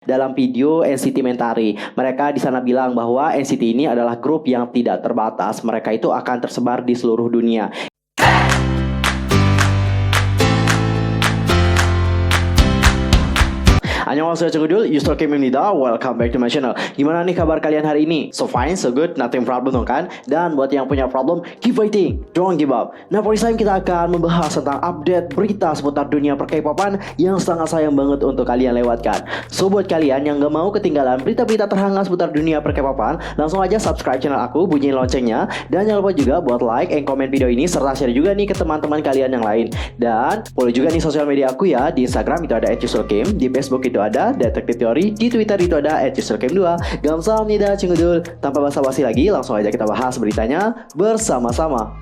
dalam video NCT Mentari. Mereka di sana bilang bahwa NCT ini adalah grup yang tidak terbatas. Mereka itu akan tersebar di seluruh dunia. Annyeonghaseyo Cengudul, Yusro Kim Imnida, welcome back to my channel. Gimana nih kabar kalian hari ini? So fine, so good, nothing problem dong kan? Dan buat yang punya problem, keep fighting, don't give up. Nah, for this time kita akan membahas tentang update berita seputar dunia per-K-popan yang sangat sayang banget untuk kalian lewatkan. So buat kalian yang gak mau ketinggalan berita-berita terhangat seputar dunia per-K-popan, langsung aja subscribe channel aku, bunyiin loncengnya. Dan jangan lupa juga buat like and comment video ini, serta share juga nih ke teman-teman kalian yang lain. Dan boleh juga nih sosial media aku ya, di Instagram itu ada @yusrokim, di Facebook itu ada Detektif Teori, di Twitter itu ada @yusrokim2. Gamsahamnida Cengudul. Tanpa basa-basi lagi, langsung aja kita bahas beritanya bersama-sama.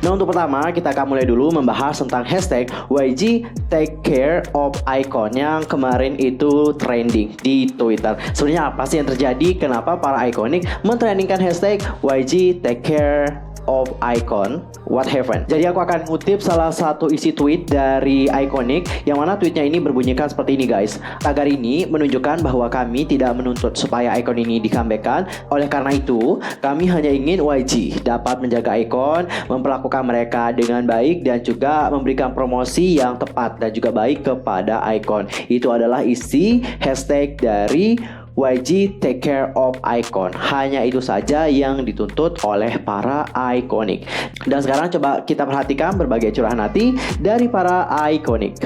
Nah, untuk pertama kita akan mulai dulu membahas tentang hashtag YG Take Care of Icon yang kemarin itu trending di Twitter. Sebenarnya apa sih yang terjadi? Kenapa para ikonik mentrendingkan hashtag YG Take Care of Icon? What happened? Jadi aku akan ngutip salah satu isi tweet dari Iconic, yang mana tweetnya ini berbunyikan seperti ini guys. Tagar ini menunjukkan bahwa kami tidak menuntut supaya Icon ini di-comeback-kan. Oleh karena itu, kami hanya ingin YG dapat menjaga Icon, memperlakukan mereka dengan baik, dan juga memberikan promosi yang tepat dan juga baik kepada Icon. Itu adalah isi hashtag dari YG Take Care of Icon. Hanya itu saja yang dituntut oleh para ikonik. Dan sekarang coba kita perhatikan berbagai curahan hati dari para ikonik.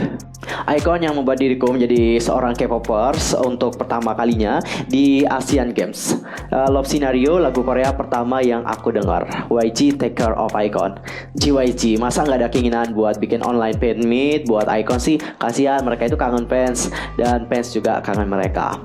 Icon yang membuat diriku menjadi seorang K-popers untuk pertama kalinya di Asian Games. Love Scenario, lagu Korea pertama yang aku dengar. YG Take Care of Icon. JYG, masa nggak ada keinginan buat bikin online fan meet buat Icon sih? Kasihan, mereka itu kangen fans dan fans juga kangen mereka.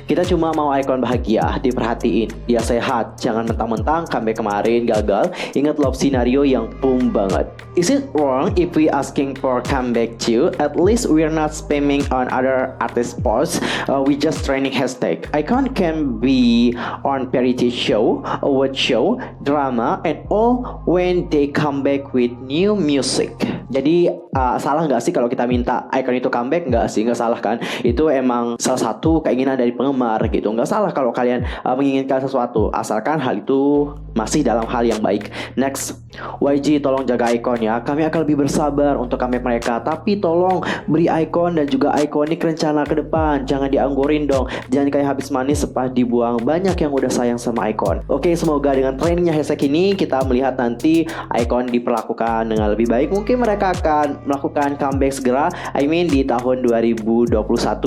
Kita cuma mau Icon bahagia, diperhatiin, dia sehat, jangan mentang-mentang comeback kemarin gagal. Ingat Love Scenario yang boom banget. Is it wrong if we asking for comeback too? At least we're not spamming on other artist posts. We just training hashtag. Icon can be on variety show, award show, drama, and all when they come back with new music. Jadi salah nggak sih kalau kita minta Icon itu comeback? Nggak sih, nggak salah kan? Itu emang salah satu keinginan dari penggemar gitu. Nggak salah kalau kalian menginginkan sesuatu, asalkan hal itu masih dalam hal yang baik. Next, YG tolong jaga Icon ya. Kami akan lebih bersabar untuk comeback mereka, tapi tolong beri Icon dan juga Iconic rencana ke depan. Jangan dianggurin dong. Jangan kayak habis manis sepas dibuang. Banyak yang udah sayang sama Icon. Oke, semoga dengan trainingnya hashtag ini kita melihat nanti Icon diperlakukan dengan lebih baik. Mungkin mereka akan melakukan comeback segera. I mean di tahun 2021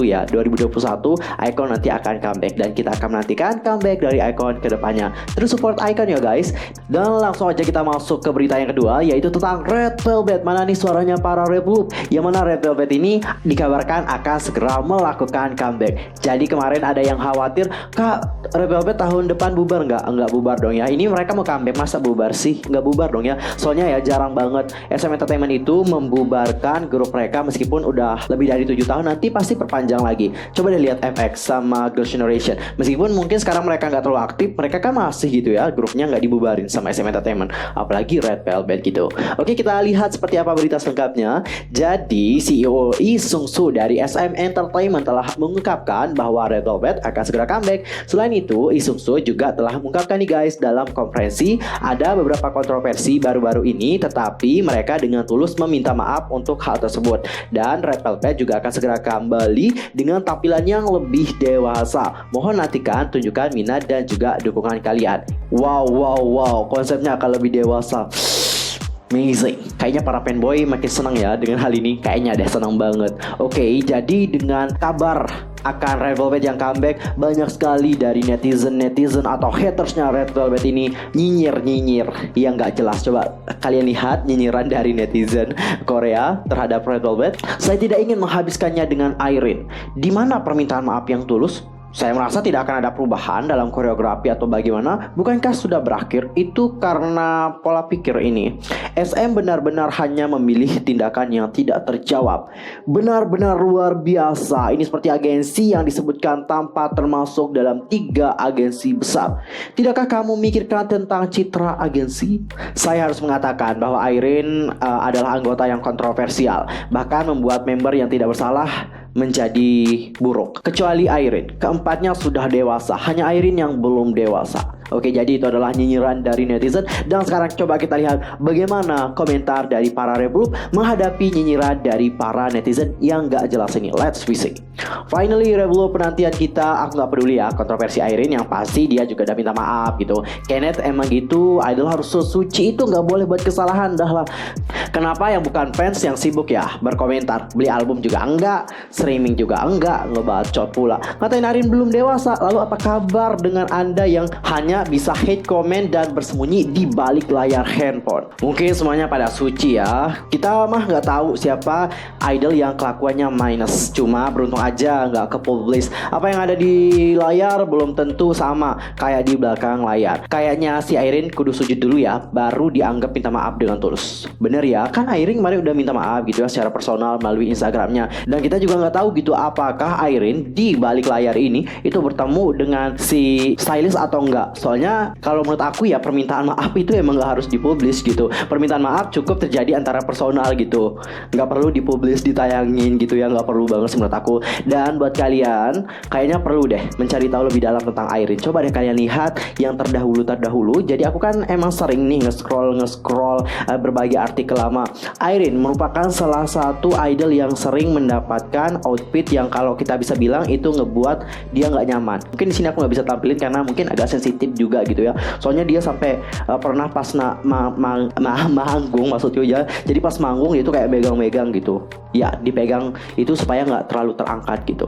ya. 2021 Icon nanti akan comeback dan kita akan menantikan comeback dari Icon ke depannya. Terus support Icon ya guys. Dan langsung aja kita masuk ke berita yang kedua, yaitu tentang Red Velvet. Mana nih suaranya para Red Velvet? Yang mana Red Velvet ini dikabarkan akan segera melakukan comeback. Jadi kemarin ada yang khawatir, Kak, Red Velvet tahun depan bubar nggak? Enggak bubar dong ya. Ini mereka mau comeback, masa bubar sih? Nggak bubar dong ya. Soalnya ya jarang banget SM Entertainment itu membubarkan grup mereka meskipun udah lebih dari 7 tahun. Nanti pasti perpanjang lagi. Coba deh lihat FX sama Girls' Generation. Meskipun mungkin sekarang mereka nggak terlalu aktif, mereka kan masih gitu ya, grupnya nggak dibubarin sama SM Entertainment. Apalagi Red Velvet gitu. Oke, kita lihat seperti apa berita selengkapnya. Jadi CEO Lee Sung-soo dari SM Entertainment telah mengungkapkan bahwa Red Velvet akan segera comeback. Selain itu, Lee Sung-soo juga telah mengungkapkan nih guys, dalam konferensi ada beberapa kontroversi baru-baru ini, tetapi mereka dengan tulus meminta maaf untuk hal tersebut. Dan Red Velvet juga akan segera kembali dengan tampilan yang lebih dewasa. Mohon nantikan tunjukkan minat dan juga dukungan kalian. Wow, konsepnya akan lebih dewasa. Amazing. Kayaknya para fanboy makin senang ya dengan hal ini. Kayaknya deh senang banget. Oke, jadi dengan kabar akan Red Velvet yang comeback, banyak sekali dari netizen atau hatersnya Red Velvet ini nyinyir yang gak jelas. Coba kalian lihat nyinyiran dari netizen Korea terhadap Red Velvet. Saya tidak ingin menghabiskannya dengan Irene. Di mana permintaan maaf yang tulus? Saya merasa tidak akan ada perubahan dalam koreografi atau bagaimana. Bukankah sudah berakhir? Itu karena pola pikir ini. SM benar-benar hanya memilih tindakan yang tidak terjawab. Benar-benar luar biasa. Ini seperti agensi yang disebutkan tanpa termasuk dalam 3 agensi besar. Tidakkah kamu memikirkan tentang citra agensi? Saya harus mengatakan bahwa Irene adalah anggota yang kontroversial. Bahkan membuat member yang tidak bersalah menjadi buruk. Kecuali Irene, keempatnya sudah dewasa, hanya Irene yang belum dewasa. Oke, jadi itu adalah nyinyiran dari netizen. Dan sekarang coba kita lihat bagaimana komentar dari para Revolup menghadapi nyinyiran dari para netizen yang gak jelas ini. Let's see. Finally, Revolup penantian kita, aku gak peduli ya kontroversi Irene, yang pasti dia juga udah minta maaf gitu. Kenneth emang gitu, idol harus suci itu gak boleh buat kesalahan dah lah. Kenapa yang bukan fans yang sibuk ya berkomentar? Beli album juga enggak, streaming juga enggak, ngebacot pula. Ngatain Irene belum dewasa. Lalu apa kabar dengan Anda yang hanya bisa hate comment dan bersembunyi di balik layar handphone? Mungkin semuanya pada suci ya. Kita mah nggak tahu siapa idol yang kelakuannya minus. Cuma beruntung aja nggak ke-publish. Apa yang ada di layar belum tentu sama kayak di belakang layar. Kayaknya si Irene kudu sujud dulu ya, baru dianggap minta maaf dengan tulus. Bener ya, kan Irene kemarin udah minta maaf gitu ya secara personal melalui Instagramnya. Dan kita juga nggak tahu gitu apakah Irene di balik layar ini itu bertemu dengan si stylist atau enggak. Soalnya kalau menurut aku ya permintaan maaf itu emang gak harus dipublish gitu. Permintaan maaf cukup terjadi antara personal gitu, gak perlu dipublish, ditayangin gitu ya. Gak perlu banget menurut aku. Dan buat kalian kayaknya perlu deh mencari tahu lebih dalam tentang Irene. Coba deh kalian lihat yang terdahulu. Jadi aku kan emang sering nih nge-scroll berbagai artikel lama. Irene merupakan salah satu idol yang sering mendapatkan outfit yang kalau kita bisa bilang itu ngebuat dia gak nyaman. Mungkin di sini aku gak bisa tampilin karena mungkin agak sensitif juga gitu ya. Soalnya dia sampai pernah pas manggung maksudnya ya. Jadi pas manggung itu kayak megang-megang gitu. Ya dipegang itu supaya nggak terlalu terangkat gitu.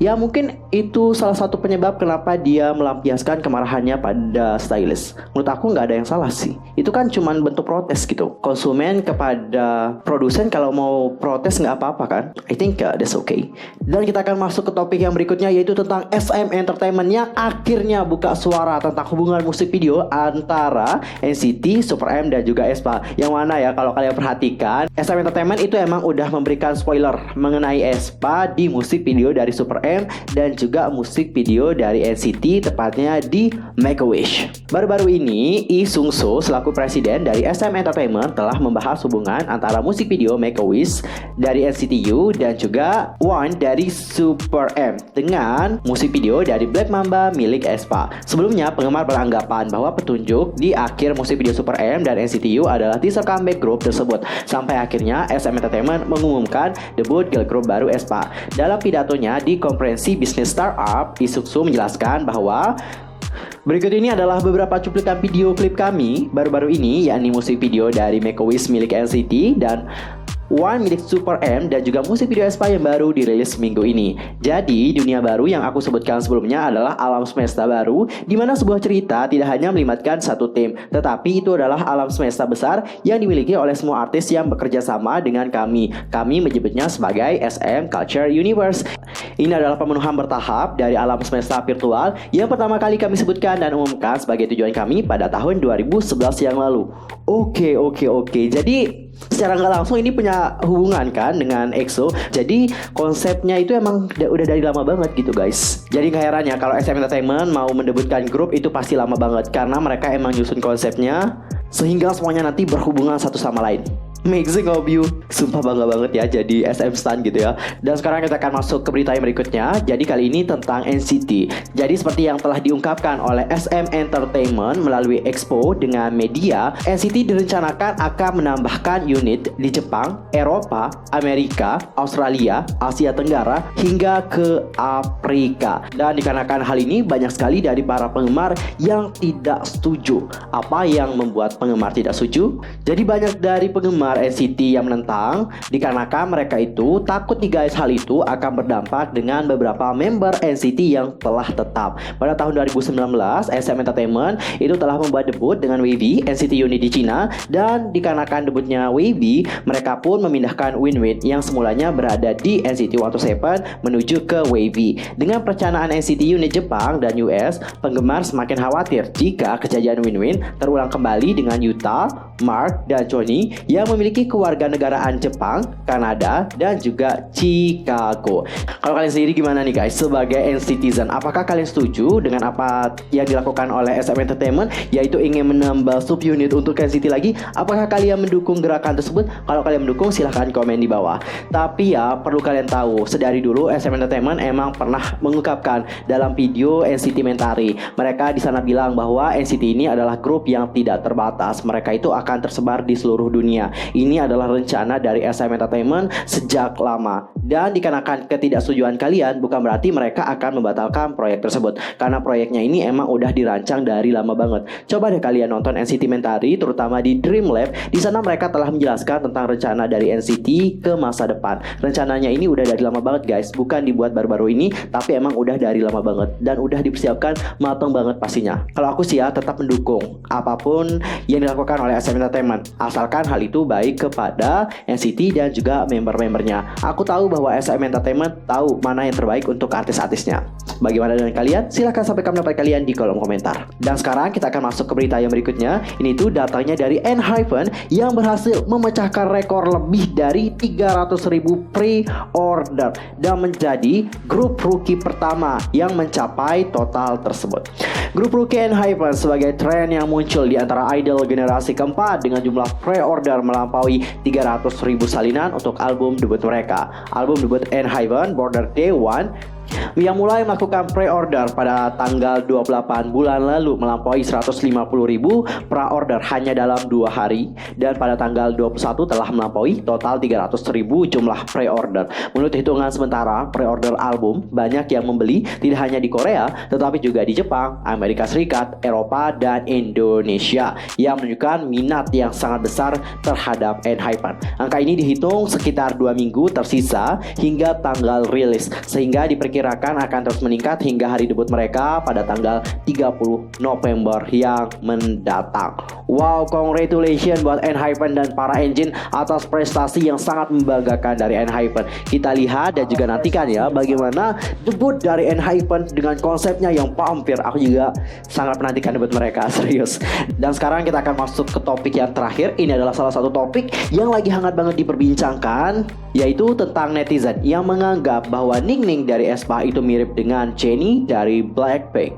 Ya mungkin itu salah satu penyebab kenapa dia melampiaskan kemarahannya pada stylist. Menurut aku nggak ada yang salah sih. Itu kan cuman bentuk protes gitu. Konsumen kepada produsen kalau mau protes nggak apa-apa kan. I think that's okay. Dan kita akan masuk ke topik yang berikutnya, yaitu tentang SM Entertainment yang akhirnya buka suara tentang hubungan musik video antara NCT, Super M dan juga aespa. Yang mana ya kalau kalian perhatikan, SM Entertainment itu emang udah memberikan spoiler mengenai aespa di musik video dari Super M dan juga musik video dari NCT, tepatnya di Make a Wish. Baru-baru ini Lee Seung-soo selaku presiden dari SM Entertainment telah membahas hubungan antara musik video Make a Wish dari NCT U dan juga One dari Super M dengan musik video dari Black Mamba milik aespa. Sebelumnya penggemar beranggapan bahwa petunjuk di akhir musik video Super M dan NCT U adalah teaser comeback grup tersebut. Sampai akhirnya SM Entertainment mengumumkan debut girl group baru aespa. Dalam pidatonya di konferensi bisnis startup, Lee Seung-soo menjelaskan bahwa berikut ini adalah beberapa cuplikan video klip kami baru-baru ini, yakni musik video dari Make a Wish milik NCT dan One milik Super M dan juga musik video aespa yang baru dirilis minggu ini. Jadi dunia baru yang aku sebutkan sebelumnya adalah alam semesta baru, di mana sebuah cerita tidak hanya melibatkan satu tim, tetapi itu adalah alam semesta besar yang dimiliki oleh semua artis yang bekerja sama dengan kami. Kami menyebutnya sebagai SM Culture Universe. Ini adalah pemenuhan bertahap dari alam semesta virtual yang pertama kali kami sebutkan dan umumkan sebagai tujuan kami pada tahun 2011 yang lalu. Oke. Jadi secara nggak langsung ini punya hubungan kan dengan EXO. Jadi konsepnya itu emang udah dari lama banget gitu guys. Jadi gak heran ya kalau SM Entertainment mau mendebutkan grup itu pasti lama banget, karena mereka emang nyusun konsepnya sehingga semuanya nanti berhubungan satu sama lain. Amazing of you. Sumpah bangga banget ya jadi SM Stan gitu ya. Dan sekarang kita akan masuk ke berita yang berikutnya. Jadi kali ini tentang NCT. Jadi seperti yang telah diungkapkan oleh SM Entertainment melalui Expo dengan media, NCT direncanakan akan menambahkan unit di Jepang, Eropa, Amerika, Australia, Asia Tenggara, hingga ke Afrika. Dan dikarenakan hal ini banyak sekali dari para penggemar yang tidak setuju. Apa yang membuat penggemar tidak setuju? Jadi banyak dari penggemar NCT yang menentang dikarenakan mereka itu takut nih guys, hal itu akan berdampak dengan beberapa member NCT yang telah tetap. Pada tahun 2019 SM Entertainment itu telah membuat debut dengan WayV NCT unit di Cina, dan dikarenakan debutnya WayV mereka pun memindahkan WinWin yang semulanya berada di NCT 127 menuju ke WayV. Dengan perencanaan NCT unit Jepang dan US, penggemar semakin khawatir jika kejadian WinWin terulang kembali dengan Yuta, Mark, dan Johnny yang memiliki memiliki kewarganegaraan Jepang, Kanada, dan juga Chicago. Kalau kalian sendiri gimana nih guys sebagai NCTzen? Apakah kalian setuju dengan apa yang dilakukan oleh SM Entertainment, yaitu ingin menambah subunit untuk NCT lagi? Apakah kalian mendukung gerakan tersebut? Kalau kalian mendukung silahkan komen di bawah. Tapi ya perlu kalian tahu, sedari dulu SM Entertainment emang pernah mengungkapkan dalam video NCT Mentari. Mereka di sana bilang bahwa NCT ini adalah grup yang tidak terbatas. Mereka itu akan tersebar di seluruh dunia. Ini adalah rencana dari SM Entertainment sejak lama. Dan dikarenakan ketidaksetujuan kalian, bukan berarti mereka akan membatalkan proyek tersebut. Karena proyeknya ini emang udah dirancang dari lama banget. Coba deh kalian nonton NCT Mentari, terutama di Dream Lab. Di sana mereka telah menjelaskan tentang rencana dari NCT ke masa depan. Rencananya ini udah dari lama banget guys, bukan dibuat baru-baru ini, tapi emang udah dari lama banget dan udah dipersiapkan matang banget pastinya. Kalau aku sih ya tetap mendukung apapun yang dilakukan oleh SM Entertainment, asalkan hal itu baik kepada NCT dan juga member-membernya. Aku tahu bahwa SM Entertainment tahu mana yang terbaik untuk artis-artisnya. Bagaimana dengan kalian? Silahkan sampaikan pendapat kalian di kolom komentar. Dan sekarang kita akan masuk ke berita yang berikutnya. Ini tuh datanya dari ENHYPEN yang berhasil memecahkan rekor lebih dari 300.000 pre-order dan menjadi grup rookie pertama yang mencapai total tersebut. Grup rookie ENHYPEN sebagai tren yang muncul di antara idol generasi keempat dengan jumlah pre-order melampaui 300.000 salinan untuk album debut mereka. Album debut ENHYPEN, Border Day One, yang mulai melakukan pre-order pada tanggal 28 bulan lalu melampaui 150.000 pre-order hanya dalam 2 hari, dan pada tanggal 21 telah melampaui total 300.000 jumlah pre-order. Menurut hitungan sementara, pre-order album banyak yang membeli tidak hanya di Korea tetapi juga di Jepang, Amerika Serikat, Eropa, dan Indonesia, yang menunjukkan minat yang sangat besar terhadap ENHYPEN. Angka ini dihitung sekitar 2 minggu tersisa hingga tanggal rilis, sehingga diperkirakan akan terus meningkat hingga hari debut mereka pada tanggal 30 November yang mendatang. Wow, congratulations buat ENHYPEN dan para engine atas prestasi yang sangat membanggakan dari ENHYPEN. Kita lihat dan juga nantikan ya bagaimana debut dari ENHYPEN dengan konsepnya yang pampir. Aku juga sangat menantikan debut mereka, serius. Dan sekarang kita akan masuk ke topik yang terakhir. Ini adalah salah satu topik yang lagi hangat banget diperbincangkan, yaitu tentang netizen yang menganggap bahwa Ningning dari aespa itu mirip dengan Jennie dari Blackpink.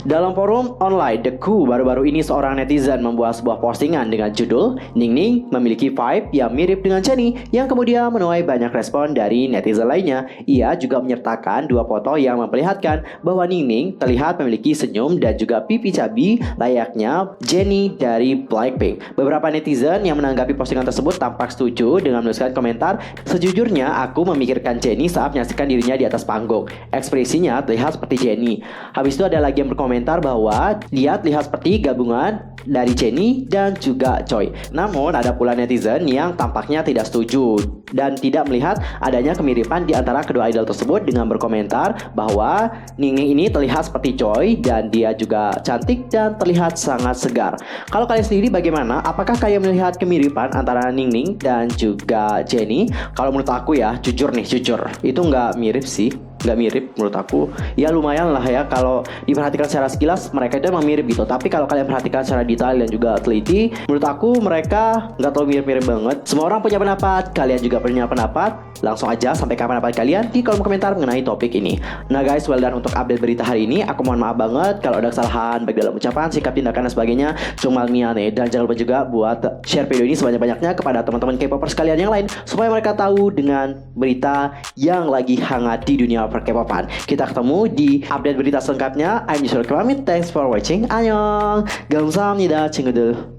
Dalam forum online The Coup, baru-baru ini seorang netizen membuat sebuah postingan dengan judul Ningning memiliki vibe yang mirip dengan Jennie, yang kemudian menuai banyak respon dari netizen lainnya. Ia juga menyertakan 2 foto yang memperlihatkan bahwa Ningning terlihat memiliki senyum dan juga pipi cabi layaknya Jennie dari Blackpink. Beberapa netizen yang menanggapi postingan tersebut tampak setuju dengan menuliskan komentar, "Sejujurnya aku memikirkan Jennie saat menyaksikan dirinya di atas panggung. Ekspresinya terlihat seperti Jennie." Habis itu ada lagi yang berkomentar bahwa dia terlihat seperti gabungan dari Jennie dan juga Choi. Namun ada pula netizen yang tampaknya tidak setuju dan tidak melihat adanya kemiripan di antara kedua idol tersebut dengan berkomentar bahwa Ningning ini terlihat seperti Choi dan dia juga cantik dan terlihat sangat segar. Kalau kalian sendiri bagaimana? Apakah kalian melihat kemiripan antara Ningning dan juga Jennie? Kalau menurut aku ya, jujur itu nggak mirip sih. Nggak mirip menurut aku. Ya lumayan lah ya, kalau diperhatikan secara sekilas mereka itu emang mirip gitu. Tapi kalau kalian perhatikan secara detail dan juga teliti, menurut aku mereka nggak terlalu mirip-mirip banget. Semua orang punya pendapat, kalian juga punya pendapat. Langsung aja sampaikan pendapat kalian di kolom komentar mengenai topik ini. Nah guys, well done untuk update berita hari ini. Aku mohon maaf banget kalau ada kesalahan baik dalam ucapan, sikap, tindakan, dan sebagainya. Cuma miane. Dan jangan lupa juga buat share video ini sebanyak-banyaknya kepada teman-teman K-popers kalian yang lain, supaya mereka tahu dengan berita yang lagi hangat di dunia per-K-popan. Kita ketemu di update berita selengkapnya. I'm Yusuf Kramit. Thanks for watching. Annyeong. 감사합니다, 친구들.